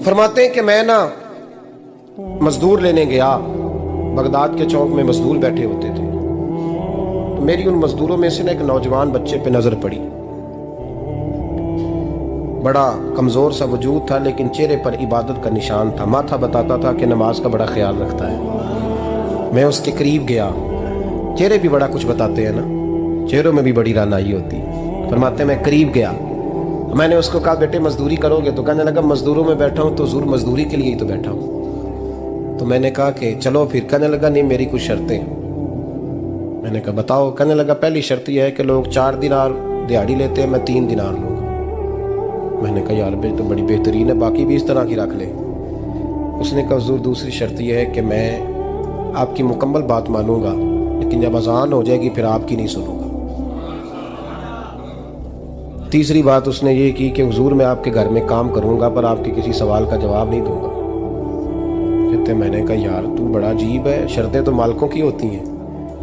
फरमाते हैं कि मैं ना मजदूर लेने गया, बगदाद के चौक में मजदूर बैठे होते थे, तो मेरी उन मजदूरों में से ना एक नौजवान बच्चे पे नजर पड़ी। बड़ा कमजोर सा वजूद था, लेकिन चेहरे पर इबादत का निशान था। माथा बताता था कि नमाज का बड़ा ख्याल रखता है। मैं उसके करीब गया। चेहरे भी बड़ा कुछ बताते हैं ना, चेहरों में भी बड़ी रानाई होती है। फरमाते मैं करीब गया, मैंने उसको कहा बेटे मजदूरी करोगे? तो कहने लगा मजदूरों में बैठा हूँ तो ज़रूर मजदूरी के लिए ही तो बैठा हूँ। तो मैंने कहा कि चलो फिर। कहने लगा नहीं, मेरी कुछ शर्तें। मैंने कहा बताओ? कहने लगा पहली शर्त यह है कि लोग 4 दिनार दिहाड़ी लेते हैं, मैं 3 दिनार लूँगा। मैंने कहा यार भाई तो बड़ी बेहतरीन है, बाकी भी इस तरह की रख ले। उसने कहा हुजूर दूसरी शर्त यह है कि मैं आपकी मुकम्मल बात मानूंगा, लेकिन जब अजान हो जाएगी फिर आपकी नहीं सुनूंगा। तीसरी बात उसने ये की कि हुजूर मैं आपके घर में काम करूंगा पर आपके किसी सवाल का जवाब नहीं दूंगा। कहते मैंने कहा यार तू बड़ा अजीब है, शर्तें तो मालिकों की होती हैं।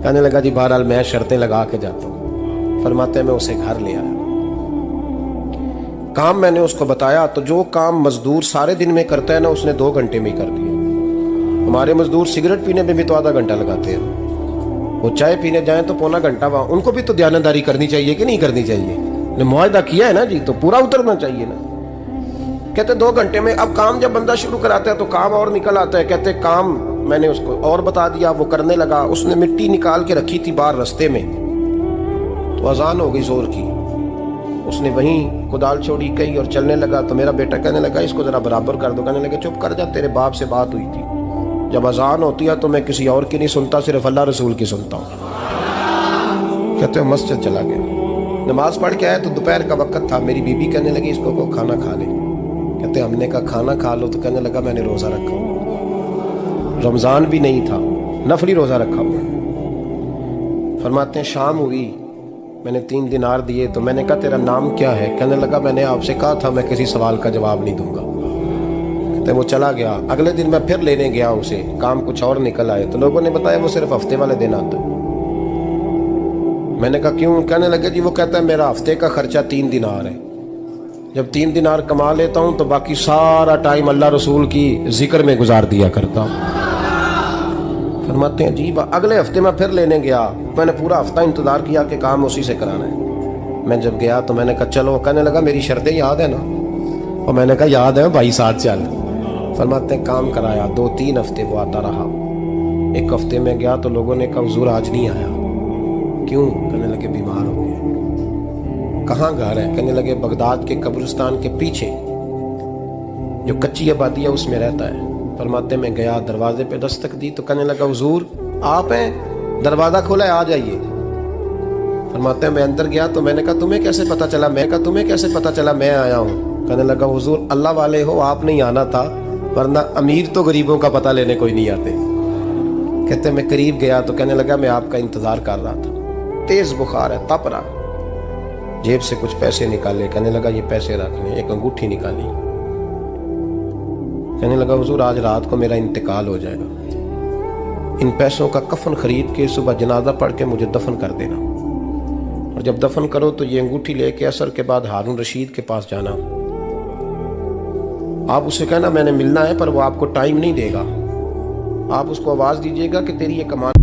कहने लगा जी बहरहाल मैं शर्तें लगा के जाता हूँ। फरमाते मैं उसे घर ले आया, काम मैंने उसको बताया, तो जो काम मजदूर सारे दिन में करता है ना उसने 2 घंटे में ही कर दिया। हमारे मजदूर सिगरेट पीने में भी तो आधा घंटा लगाते हैं, वो चाय पीने जाएं तो पौना घंटा। वहाँ उनको भी तो दयानतदारी करनी चाहिए कि नहीं करनी चाहिए? ने मुआहदा किया है ना जी, तो पूरा उतरना चाहिए ना। कहते 2 घंटे में। अब काम जब बंदा शुरू कराता है तो काम और निकल आता है। कहते काम मैंने उसको और बता दिया, वो करने लगा। उसने मिट्टी निकाल के रखी थी बाहर रास्ते में, तो अजान हो गई जोर की। उसने वहीं कुदाल छोड़ी कही और चलने लगा। तो मेरा बेटा कहने लगा इसको जरा बराबर कर दो। कहने लगा चुप कर जा, तेरे बाप से बात हुई थी, जब अजान होती है तो मैं किसी और की नहीं सुनता, सिर्फ अल्लाह रसूल की सुनता हूँ। कहते मस्जिद चला गया, नमाज पढ़ के आया तो दोपहर का वक्त था। मेरी बीबी कहने लगी इसको को खाना खा ले। कहते हमने कहा खाना खा लो, तो कहने लगा मैंने रोज़ा रखा हुआ, रमज़ान भी नहीं था, नफली रोज़ा रखा हुआ। फरमाते हैं शाम हुई, मैंने 3 दिनार दिए। तो मैंने कहा तेरा नाम क्या है? कहने लगा मैंने आपसे कहा था मैं किसी सवाल का जवाब नहीं दूंगा। कहते वो चला गया। अगले दिन मैं फिर लेने गया उसे, काम कुछ और निकल आए। तो लोगों ने बताया वो सिर्फ हफ्ते वाले दिन आता है। मैंने कहा क्यों? कहने लगे जी वो कहता है मेरा हफ्ते का खर्चा 3 दिनार है, जब 3 दिनार कमा लेता हूँ तो बाकी सारा टाइम अल्लाह रसूल की जिक्र में गुजार दिया करता हूँ। फरमाते हैं जी अगले हफ्ते मैं फिर लेने गया। मैंने पूरा हफ्ता इंतजार किया कि काम उसी से कराना है। मैं जब गया तो मैंने कहा चलो। कहने लगा मेरी शर्तें याद है ना? और मैंने कहा याद है भाई, साथ चल। फरमाते हैं काम कराया, 2-3 हफ्ते वो आता रहा। एक हफ्ते में गया तो लोगों ने कहा हुजूर आज नहीं आया। क्यों? कहने लगे बीमार हो गए। कहाँ घर है? कहने लगे बगदाद के कब्रिस्तान के पीछे जो कच्ची आबादी है उसमें रहता है। फरमाते मैं गया, दरवाजे पे दस्तक दी तो कहने लगा हुजूर आप हैं? दरवाजा खोला है, आ जाइए। फरमाते मैं अंदर गया तो मैंने कहा तुम्हें कैसे पता चला? तुम्हें कैसे पता चला मैं आया हूँ? कहने लगा हुजूर अल्लाह वाले हो, आप नहीं आना था, वरना अमीर तो गरीबों का पता लेने कोई नहीं आते। कहते मैं करीब गया तो कहने लगा मैं आपका इंतजार कर रहा था, तेज बुखार है, तप रहा। जेब से कुछ पैसे निकाले। कहने लगा ये पैसे रखने। एक अंगूठी निकाली। कहने लगा हुजूर आज रात को मेरा इंतकाल हो जाएगा, इन पैसों का कफन खरीद के सुबह जनाजा पढ़ के मुझे दफन कर देना, और जब दफन करो तो ये अंगूठी लेके असर के बाद हारून रशीद के पास जाना। आप उसे कहना मैंने मिलना है, पर वो आपको टाइम नहीं देगा। आप उसको आवाज दीजिएगा कि तेरी ये कमान